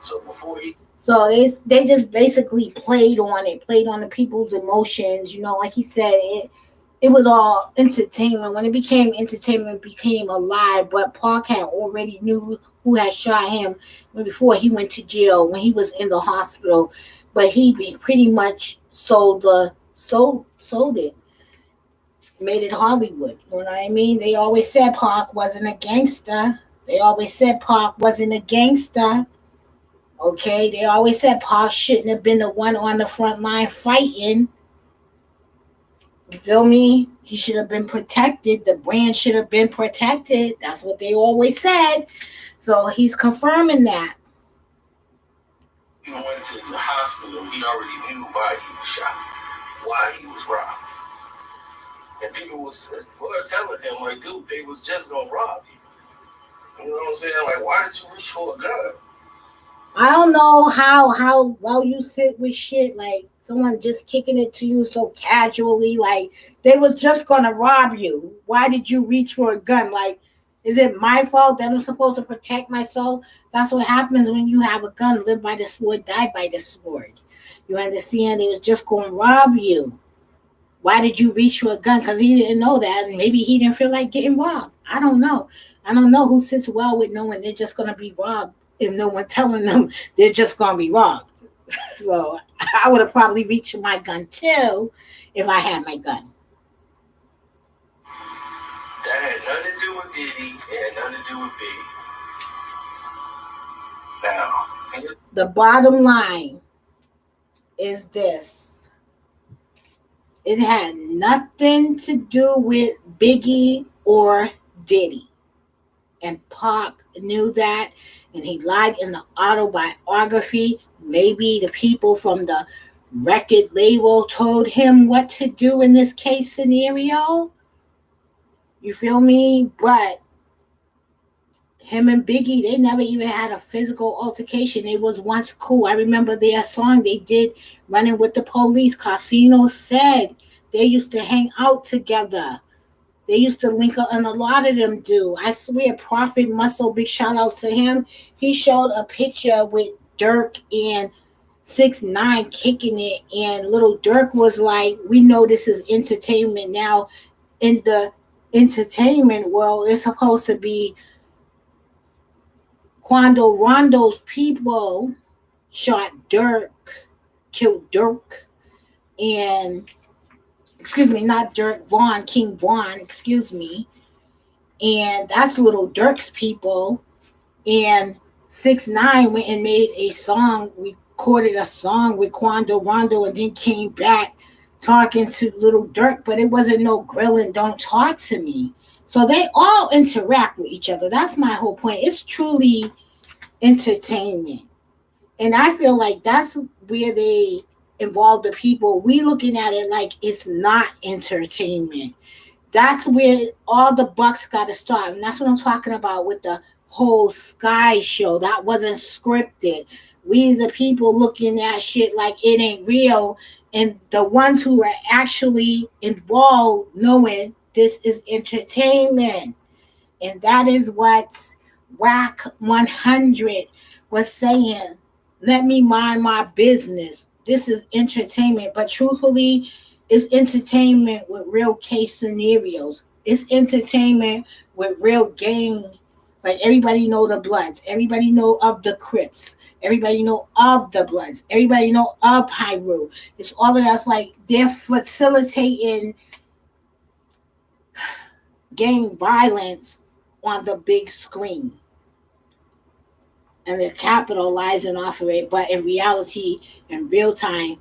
So before he... So they just basically played on the people's emotions. Like he said, it was all entertainment. When it became entertainment, it became a lie. But Pac had already knew who had shot him before he went to jail, when he was in the hospital. But he pretty much sold it, made it Hollywood. You know what I mean? They always said Pac wasn't a gangster. Okay, they always said Pac shouldn't have been the one on the front line fighting. You feel me? He should have been protected. The brand should have been protected. That's what they always said. So he's confirming that. He went to the hospital. He already knew why he was shot, why he was robbed. And people were telling him, like, dude, they was just going to rob you. You know what I'm saying? Like, why did you reach for a gun? I don't know how well you sit with shit, like someone just kicking it to you so casually, like they was just gonna rob you. Why did you reach for a gun? Like, is it my fault that I'm supposed to protect myself? That's what happens when you have a gun. Live by the sword, die by the sword. You understand? They was just gonna rob you. Why did you reach for a gun? Because he didn't know that, and maybe he didn't feel like getting robbed. I don't know who sits well with knowing they're just gonna be robbed, and no one telling them they're just going to be robbed. So I would have probably reached for my gun too if I had my gun. That had nothing to do with Diddy. It had nothing to do with Biggie. Now, the bottom line is this. It had nothing to do with Biggie or Diddy. And Pac knew that, and he lied in the autobiography. Maybe the people from the record label told him what to do in this case scenario. You feel me? But him and Biggie, they never even had a physical altercation. They was once cool. I remember their song they did, Running with the Police. Casino said they used to hang out together. They used to link up, and a lot of them do. I swear, Prophet Muscle, big shout out to him. He showed a picture with Dirk and 6ix9ine kicking it, and little Dirk was like, we know this is entertainment. Now, in the entertainment world, it's supposed to be Quando Rondo's people shot Dirk, killed Dirk, and not Dirk Vaughn, King Vaughn, and that's little Dirk's people. And 6ix9ine went and made a song, recorded a song with Quando Rondo, and then came back talking to little Dirk, but it wasn't no grilling, don't talk to me. So they all interact with each other. That's my whole point. It's truly entertainment. And I feel like that's where they involve the people, we looking at it like it's not entertainment. That's where all the bucks got to start. And that's what I'm talking about with the whole Sky show. That wasn't scripted. We, the people, looking at shit like it ain't real. And the ones who are actually involved knowing this is entertainment. And that is what WAC 100 was saying. Let me mind my business. This is entertainment. But truthfully, it's entertainment with real case scenarios. It's entertainment with real gang. Like everybody know the Bloods. Everybody know of the Crips. Everybody know of the Bloods. Everybody know of Pyru. It's all of that's like they're facilitating gang violence on the big screen. And they're capitalizing off of it. But in reality, in real time,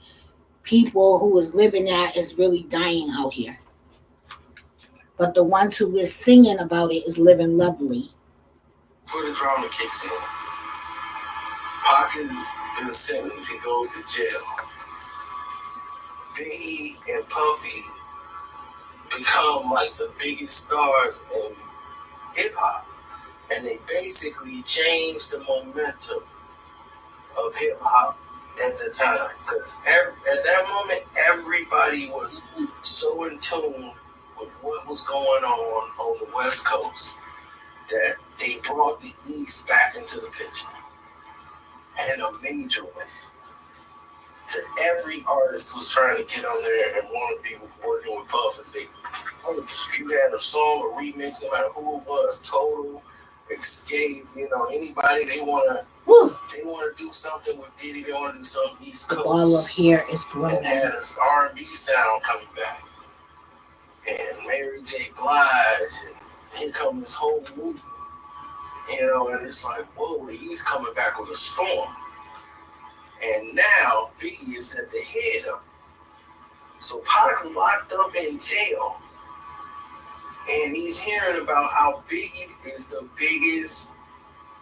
people who is living that is really dying out here. But the ones who is singing about it is living lovely. That's where the drama kicks in. Pac is in a sentence, he goes to jail. Biggie and Puffy become like the biggest stars in hip hop. And they basically changed the momentum of hip hop at the time. Because at that moment, everybody was so in tune with what was going on the West Coast that they brought the East back into the picture. And a major way. To every artist who's trying to get on there and want to be working with Puff and Biggie. If you had a song or remix, no matter who it was, Total, Escape, anybody they wanna do something with Diddy, they wanna do something East Coast. All of here is growing. And had this R&B sound coming back. And Mary J. Blige, and here comes this whole movement. And it's like, whoa, he's coming back with a storm. And now Biggie is at the head of it. So Pac locked up in jail. And he's hearing about how Biggie is the biggest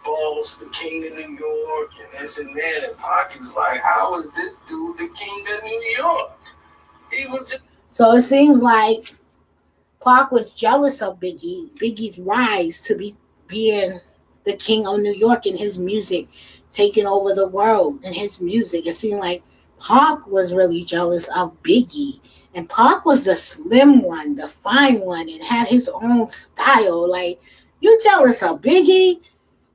boss, the king of New York, and this and that. And Pac is like, how is this dude the king of New York? He was just... So it seems like Pac was jealous of Biggie's rise to being the king of New York in his music, taking over the world in his music. It seemed like Pac was really jealous of Biggie. And Pac was the slim one, the fine one, and had his own style. Like, you jealous of Biggie?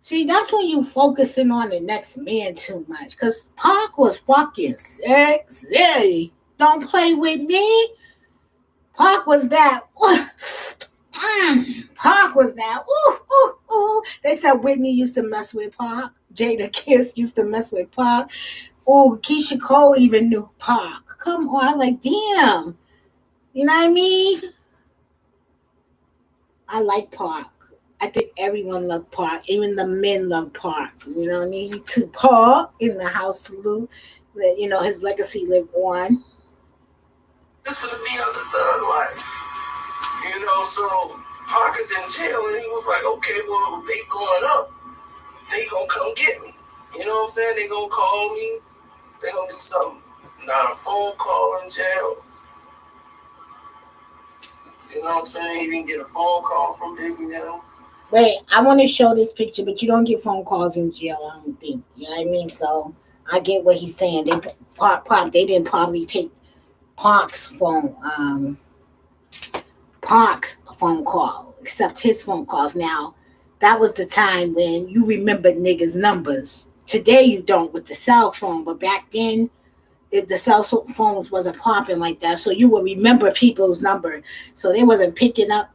See, that's when you focusing on the next man too much. Because Pac was fucking sexy. Don't play with me. Pac was that. Pac was that. They said Whitney used to mess with Pac. Jada Kiss used to mess with Pac. Oh, Keisha Cole even knew Pac. Come on. I was like, damn. You know what I mean? I like Pac. I think everyone loved Pac. Even the men loved Pac. You know what I mean? To Pac in the house salute. That, his legacy lived on. This would be on the thug life. So Pac is in jail and he was like, okay, well, they going up. They gonna come get me. You know what I'm saying? They gonna call me. They gonna do something. Not a phone call in jail. You know what I'm saying? He didn't get a phone call from Biggie now. Wait, I want to show this picture, but you don't get phone calls in jail, I don't think. You know what I mean? So I get what he's saying. They didn't probably take Pac's phone call, except his phone calls. Now, that was the time when you remember niggas' numbers. Today you don't with the cell phone, but back then the cell phones wasn't popping like that, so you would remember people's number. So they wasn't picking up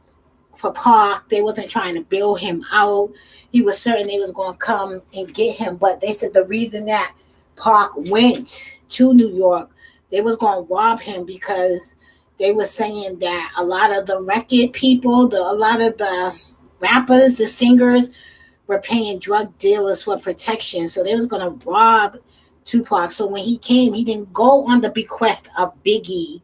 for Pac. They wasn't trying to bail him out. He was certain they was going to come and get him, but they said the reason that Pac went to New York, they was going to rob him because they were saying that a lot of the record people, a lot of the rappers, the singers were paying drug dealers for protection. So they was going to rob Tupac. So when he came, he didn't go on the bequest of Biggie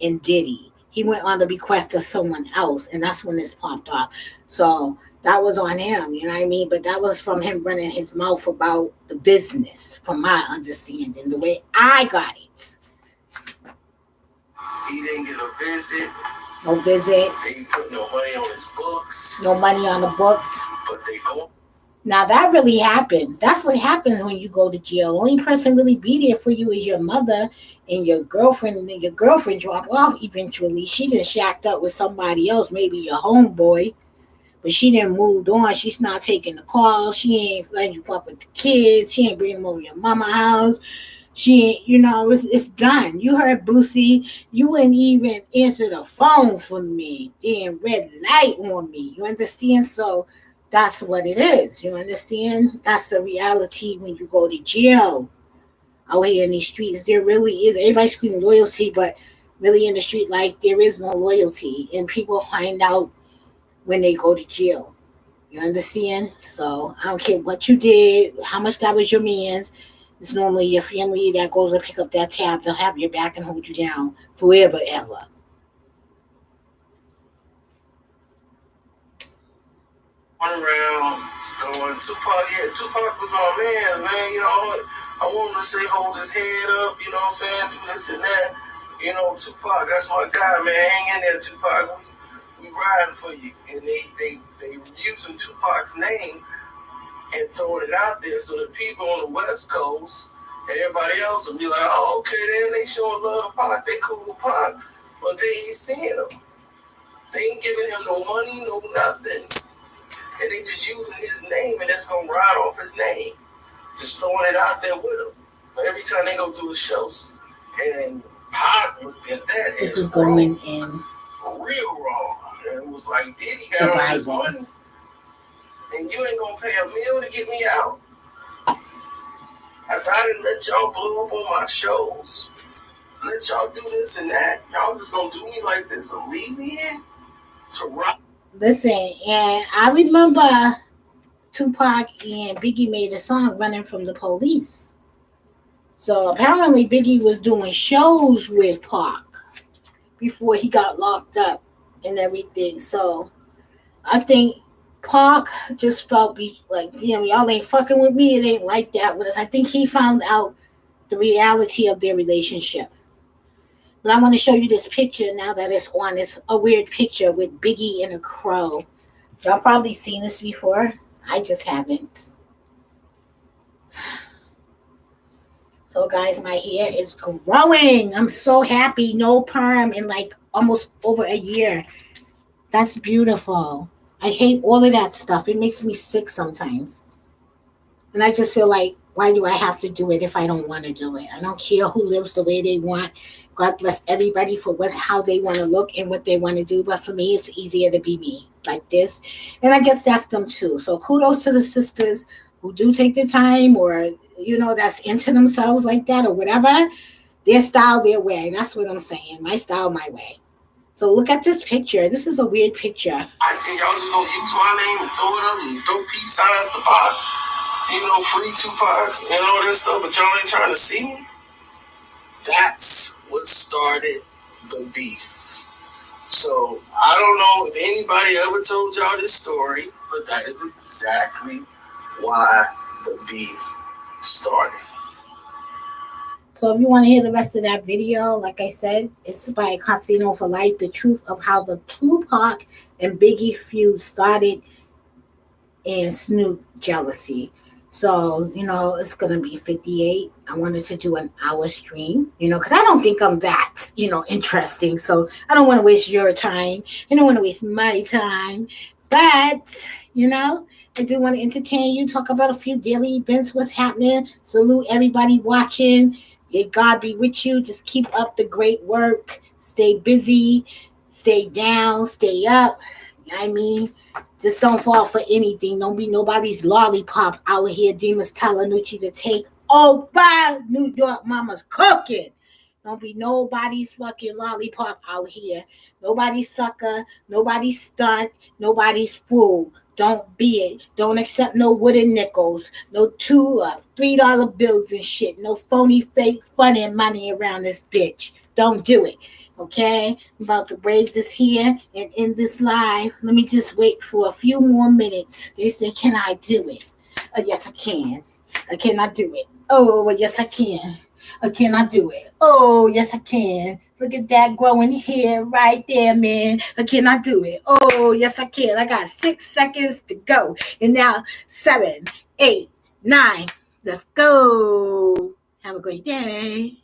and Diddy. He went on the bequest of someone else. And that's when this popped off. So that was on him, you know what I mean? But that was from him running his mouth about the business, from my understanding, the way I got it. He didn't get a visit. No visit. They put no money on his books. No money on the books. But they go. Now that really happens. That's what happens when you go to jail. The only person really be there for you is your mother and your girlfriend. And then your girlfriend drop off eventually. She just shacked up with somebody else, maybe your homeboy. But she didn't moved on. She's not taking the calls. She ain't letting you fuck with the kids. She ain't bringing them over your mama's house. She ain't, it's done. You heard Boosie. You wouldn't even answer the phone for me. Damn red light on me. You understand? So that's what it is. You understand? That's the reality when you go to jail. Out here in these streets, there really is. Everybody screaming loyalty, but really in the street, like, there is no loyalty. And people find out when they go to jail. You understand? So I don't care what you did, how much that was your man's. It's normally your family that goes to pick up that tab to have your back and hold you down forever, ever. Around going Tupac, yeah, Tupac was on man's, man. I want him to say hold his head up, you know what I'm saying, do this and that. Tupac, that's my guy, man. Hang in there, Tupac. We riding for you. And they using Tupac's name and throwing it out there so that people on the West Coast and everybody else will be like, oh, okay, then they showing love to Pac, they cool with Pac, but they ain't seeing him. They ain't giving him no money, no nothing. And they just using his name, and it's gonna ride off his name. Just throwing it out there with him. Every time they go do the shows. And Pac looked at that. This is going in. Real wrong. And it was like, Diddy got all this money. And you ain't gonna pay a meal to get me out. After I didn't let y'all blow up on my shows. Let y'all do this and that. Y'all just gonna do me like this and leave me in to rock. Listen, and I remember Tupac and Biggie made a song, Running from the Police. So apparently Biggie was doing shows with Pac before he got locked up and everything. So I think Pac just felt like, damn, y'all ain't fucking with me. It ain't like that with us. I think he found out the reality of their relationship. But I want to show you this picture now that it's on. It's a weird picture with Biggie and a crow. Y'all probably seen this before. I just haven't. So guys, my hair is growing. I'm so happy. No perm in like almost over a year. That's beautiful. I hate all of that stuff. It makes me sick sometimes. And I just feel like, why do I have to do it if I don't want to do it? I don't care who lives the way they want. God bless everybody for how they want to look and what they want to do. But for me, it's easier to be me like this. And I guess that's them too. So kudos to the sisters who do take the time, or, that's into themselves like that or whatever. Their style, their way. That's what I'm saying. My style, my way. So look at this picture. This is a weird picture. I think y'all just gonna use my name and throw it up and throw peace signs to Pac. Free Tupac and all that stuff, but y'all ain't trying to see me. That's what started the beef. So I don't know if anybody ever told y'all this story, but that is exactly why the beef started. So if you want to hear the rest of that video, like I said, it's by Casino for Life, the truth of how the Tupac and Biggie feud started and Snoop jealousy. So, it's going to be 58. I wanted to do an hour stream, because I don't think I'm that, interesting. So I don't want to waste your time. I don't want to waste my time. But, I do want to entertain you, talk about a few daily events, what's happening. Salute everybody watching. May God be with you. Just keep up the great work. Stay busy. Stay down. Stay up. Just don't fall for anything. Don't be nobody's lollipop out here. Demas Talanucci to take over. New York mama's cooking. Don't be nobody's fucking lollipop out here. Nobody's sucker. Nobody's stunt. Nobody's fool. Don't be it. Don't accept no wooden nickels. No $2 or $3 bills and shit. No phony, fake, funny money around this bitch. Don't do it. Okay, I'm about to break this here and end this live. Let me just wait for a few more minutes. They say, can I do it? Yes, I can. Can I do it? Oh, well, yes, I can. Can I do it? Oh, yes, I can. Look at that growing hair right there, man. Can I do it? Oh, yes, I can. I got 6 seconds to go. And now 7, 8, 9. Let's go. Have a great day.